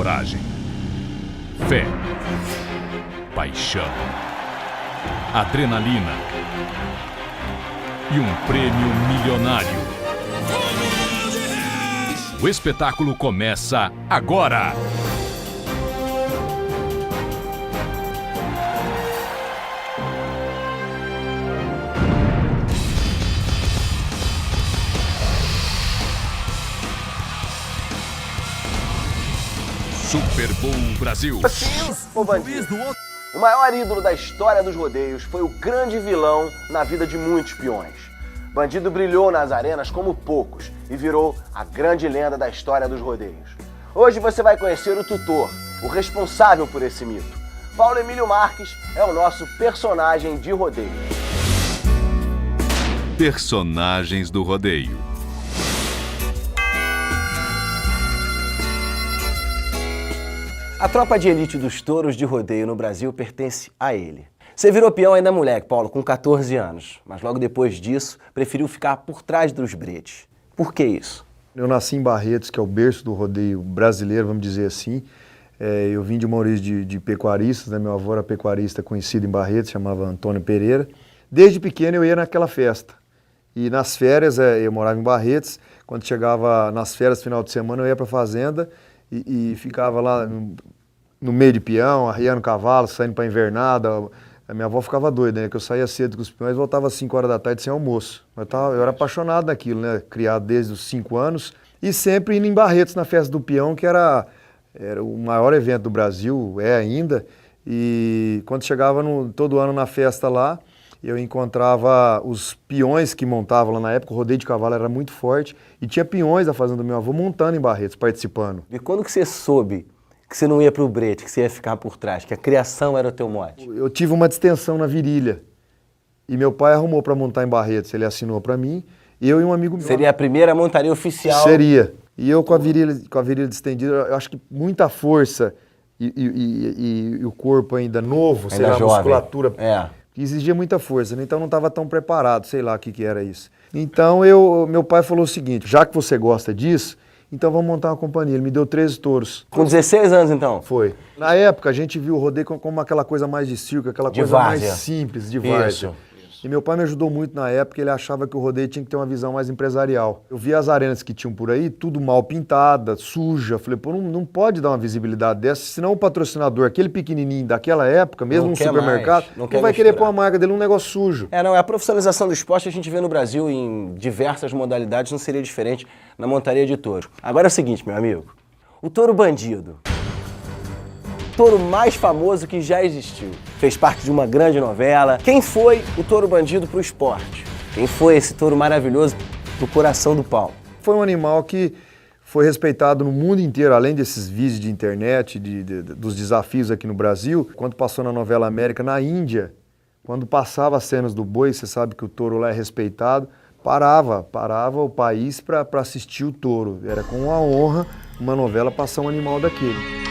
coragem, fé, paixão, adrenalina e um prêmio milionário. O espetáculo começa agora! Super Bowl Brasil. O bandido. O maior ídolo da história dos rodeios foi o grande vilão na vida de muitos peões. Bandido brilhou nas arenas como poucos e virou a grande lenda da história dos rodeios. Hoje você vai conhecer o tutor, o responsável por esse mito. Paulo Emílio Marques é o nosso personagem de rodeio. Personagens do rodeio. A tropa de elite dos touros de rodeio no Brasil pertence a ele. Você virou peão ainda moleque, Paulo, com 14 anos, mas logo depois disso preferiu ficar por trás dos bretes. Por que isso? Eu nasci em Barretos, que é o berço do rodeio brasileiro, vamos dizer assim. Eu vim de uma origem de pecuaristas, né? Meu avô era pecuarista conhecido em Barretos, chamava Antônio Pereira. Desde pequeno eu ia naquela festa. E nas férias, eu morava em Barretos, quando chegava nas férias, final de semana, eu ia para a fazenda e ficava lá no meio de peão, arriando cavalo, saindo para invernada. A minha avó ficava doida, né? Que eu saía cedo com os peões e voltava às 5 horas da tarde sem almoço. Eu era apaixonado naquilo, né? Criado desde os 5 anos e sempre indo em Barretos na festa do peão, que era o maior evento do Brasil, é ainda. E quando chegava todo ano na festa lá, eu encontrava os peões que montavam lá na época, o rodeio de cavalo era muito forte, e tinha peões da fazenda do meu avô montando em Barretos, participando. E quando que você soube que você não ia pro brete, que você ia ficar por trás, que a criação era o teu mote? Eu tive uma distensão na virilha, e meu pai arrumou para montar em Barretos, ele assinou para mim, eu e um amigo meu. Seria a primeira montaria oficial? Seria. E eu com a virilha distendida, eu acho que muita força e o corpo ainda novo, sei lá, a musculatura... que exigia muita força, né? Então não estava tão preparado, sei lá o que era isso. Então meu pai falou o seguinte, já que você gosta disso, então vamos montar uma companhia. Ele me deu 13 touros. Com 16 anos então? Foi. Na época a gente viu o rodeio como aquela coisa mais de circo, aquela coisa mais simples, de várzea. E meu pai me ajudou muito na época, ele achava que o rodeio tinha que ter uma visão mais empresarial. Eu via as arenas que tinham por aí, tudo mal pintada, suja. Falei, pô, não pode dar uma visibilidade dessa, senão o patrocinador, aquele pequenininho daquela época, mesmo no supermercado, não vai querer pôr a marca dele num negócio sujo. A profissionalização do esporte a gente vê no Brasil em diversas modalidades, não seria diferente na montaria de touro. Agora é o seguinte, meu amigo, o touro bandido, touro mais famoso que já existiu. Fez parte de uma grande novela. Quem foi o touro bandido pro esporte? Quem foi esse touro maravilhoso pro coração do Paulo? Foi um animal que foi respeitado no mundo inteiro, além desses vídeos de internet, dos desafios aqui no Brasil. Quando passou na novela América, na Índia, quando passava as cenas do boi, você sabe que o touro lá é respeitado, parava o país para assistir o touro. Era com uma honra uma novela passar um animal daquele.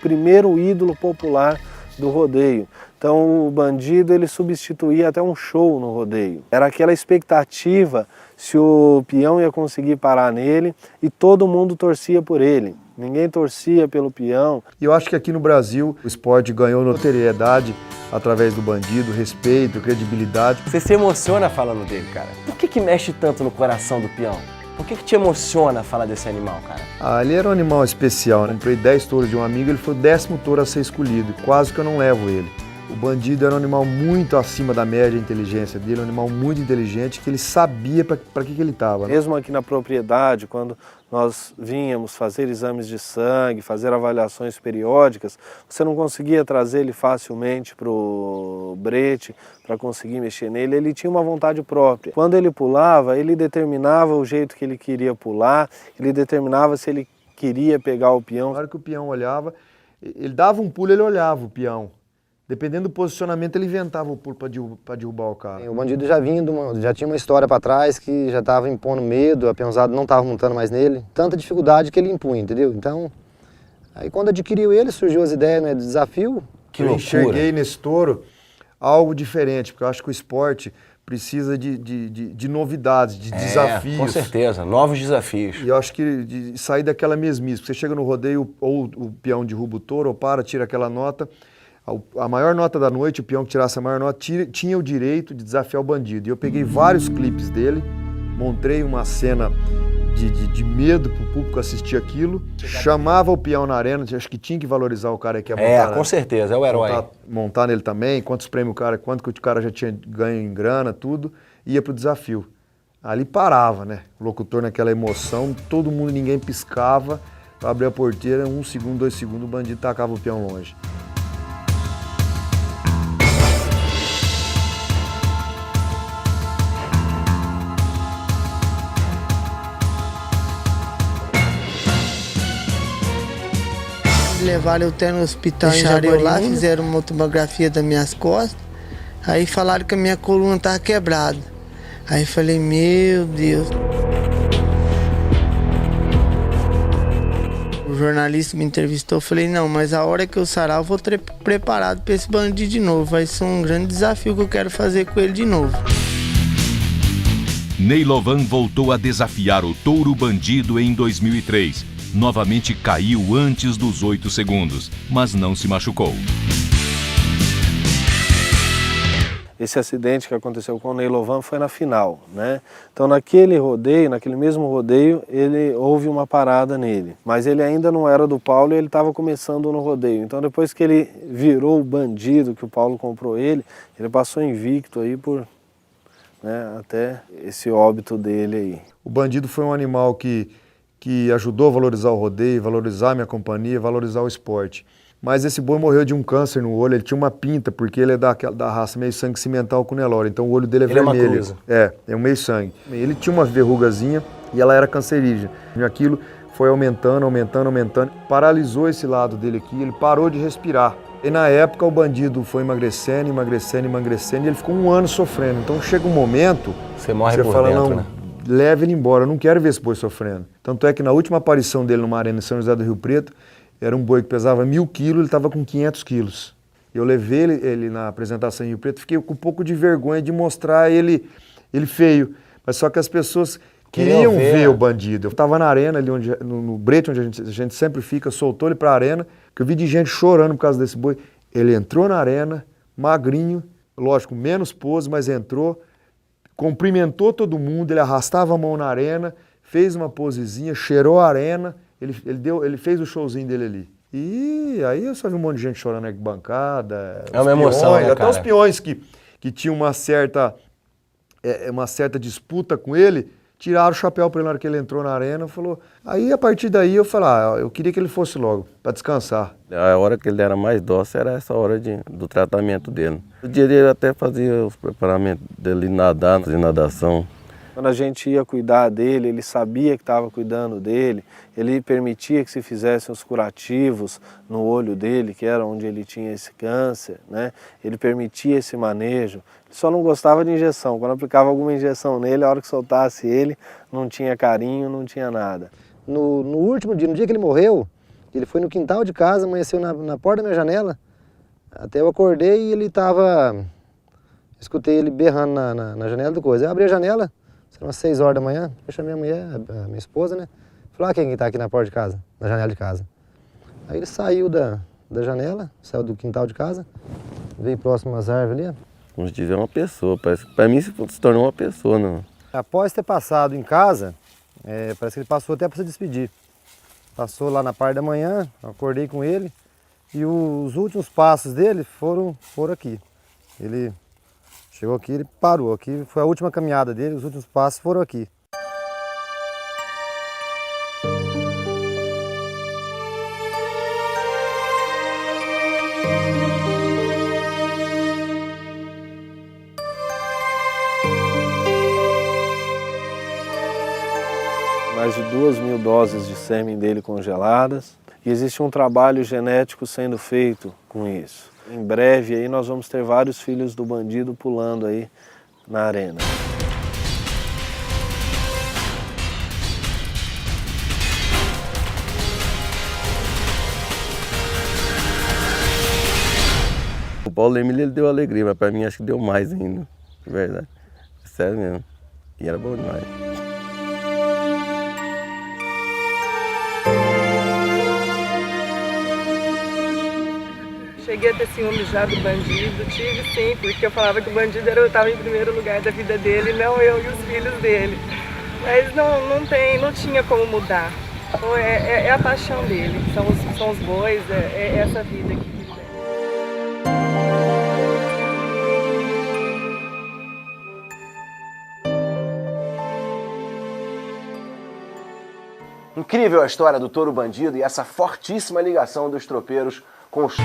Primeiro ídolo popular do rodeio. Então o bandido ele substituía até um show no rodeio. Era aquela expectativa se o peão ia conseguir parar nele e todo mundo torcia por ele. Ninguém torcia pelo peão. E eu acho que aqui no Brasil o esporte ganhou notoriedade através do bandido, respeito, credibilidade. Você se emociona falando dele, cara. Por que mexe tanto no coração do peão? Por que te emociona falar desse animal, cara? Ele era um animal especial, né? Comprei 10 touros de um amigo, ele foi o 10º touro a ser escolhido. Quase que eu não levo ele. O bandido era um animal muito acima da média de inteligência dele, um animal muito inteligente, que ele sabia para que ele estava. Né? Mesmo aqui na propriedade, quando nós vínhamos fazer exames de sangue, fazer avaliações periódicas, você não conseguia trazer ele facilmente para o brete, para conseguir mexer nele, ele tinha uma vontade própria. Quando ele pulava, ele determinava o jeito que ele queria pular, ele determinava se ele queria pegar o peão. Na hora que o peão olhava, ele dava um pulo, ele olhava o peão. Dependendo do posicionamento, ele inventava o pulo para derrubar o cara. O bandido já tinha uma história para trás que já estava impondo medo, a peãozada não estava montando mais nele. Tanta dificuldade que ele impunha, entendeu? Então, aí quando adquiriu ele, surgiu as ideias, né, de desafio. Eu enxerguei nesse touro algo diferente, porque eu acho que o esporte precisa de novidades, de desafios. Com certeza, novos desafios. E eu acho que de sair daquela mesmice. Você chega no rodeio, ou o peão derruba o touro, ou tira aquela nota. A maior nota da noite, o peão que tirasse a maior nota, tinha o direito de desafiar o bandido. E eu peguei vários clipes dele, montei uma cena de medo para o público assistir aquilo, chamava o peão na arena, acho que tinha que valorizar o cara que ia montar. Com certeza, é o herói. Montar nele também, quantos prêmios quanto que o cara já tinha ganho em grana, tudo, ia pro desafio. Ali parava, né? O locutor naquela emoção, todo mundo, ninguém piscava, abria a porteira, 1 segundo, 2 segundos, o bandido tacava o peão longe. Levaram eu até no hospital em Jaguariúna, lá, fizeram uma tomografia das minhas costas, aí falaram que a minha coluna estava quebrada. Aí falei, meu Deus. O jornalista me entrevistou, eu falei, não, mas a hora que eu sarar eu vou estar preparado para esse bandido de novo. Vai ser um grande desafio que eu quero fazer com ele de novo. Ney Lovan voltou a desafiar o touro bandido em 2003. Novamente caiu antes dos 8 segundos, mas não se machucou. Esse acidente que aconteceu com o Ney Lovan foi na final, né? Então naquele rodeio, naquele mesmo rodeio, houve uma parada nele. Mas ele ainda não era do Paulo e ele estava começando no rodeio. Então depois que ele virou o bandido, que o Paulo comprou ele passou invicto aí por, né, até esse óbito dele aí. O bandido foi um animal que ajudou a valorizar o rodeio, valorizar a minha companhia, valorizar o esporte. Mas esse boi morreu de um câncer no olho, ele tinha uma pinta, porque ele é da raça meio sangue cimental com Nelore, então o olho dele é vermelho. É uma cruza. É um meio sangue. Ele tinha uma verrugazinha e ela era cancerígena. E aquilo foi aumentando, paralisou esse lado dele aqui, ele parou de respirar. E na época o bandido foi emagrecendo, e ele ficou 1 ano sofrendo. Então chega um momento... Você morre por fala, dentro, não, né? Leve ele embora, eu não quero ver esse boi sofrendo. Tanto é que na última aparição dele numa arena em São José do Rio Preto, era um boi que pesava 1000 quilos, ele estava com 500 quilos. Eu levei ele na apresentação em Rio Preto, fiquei com um pouco de vergonha de mostrar ele feio. Mas só que as pessoas queriam ver o bandido. Eu estava na arena, ali no brete onde a gente sempre fica, soltou ele para a arena, que eu vi de gente chorando por causa desse boi. Ele entrou na arena, magrinho, lógico, menos pose, mas entrou, cumprimentou todo mundo, ele arrastava a mão na arena, fez uma posezinha, cheirou a arena, ele fez o showzinho dele ali. E aí eu só vi um monte de gente chorando na arquibancada. É uma emoção, né, até cara? os peões que tinham uma certa disputa com ele, tiraram o chapéu para ele na hora que ele entrou na arena, falou. Aí a partir daí eu falei, eu queria que ele fosse logo, para descansar. A hora que ele era mais dócil era essa hora do tratamento dele. O dia dele até fazia os preparamentos dele nadar, fazer nadação. Quando a gente ia cuidar dele, ele sabia que estava cuidando dele, ele permitia que se fizessem os curativos no olho dele, que era onde ele tinha esse câncer, né? Ele permitia esse manejo, ele só não gostava de injeção. Quando aplicava alguma injeção nele, a hora que soltasse ele, não tinha carinho, não tinha nada. No último dia, no dia que ele morreu, ele foi no quintal de casa, amanheceu na porta da minha janela, até eu acordei e ele estava... Escutei ele berrando na janela do coisa. Eu abri a janela, eram umas 6 horas da manhã, eu chamei a mulher, a minha esposa, né? Falei, quem está aqui na porta de casa, na janela de casa. Aí ele saiu da janela, saiu do quintal de casa, veio próximo às árvores ali. Como se tiver uma pessoa, para mim se tornou uma pessoa, não. Após ter passado em casa, parece que ele passou até para se despedir. Passou lá na parte da manhã, acordei com ele e os últimos passos dele foram aqui. Ele chegou aqui, ele parou aqui, foi a última caminhada dele, os últimos passos foram aqui. Mais de 2.000 doses de sêmen dele congeladas e existe um trabalho genético sendo feito com isso. Em breve aí nós vamos ter vários filhos do bandido pulando aí na arena. O Paulo Emílio ele deu alegria, mas para mim acho que deu mais ainda, de verdade. sério mesmo. E era bom demais. Cheguei a ter ciúme já do bandido, tive sim, porque eu falava que o bandido estava em primeiro lugar da vida dele, não eu e os filhos dele. Mas não tinha como mudar. Então é a paixão dele, são os bois, é essa vida que ele tem. Incrível a história do touro bandido e essa fortíssima ligação dos tropeiros com os...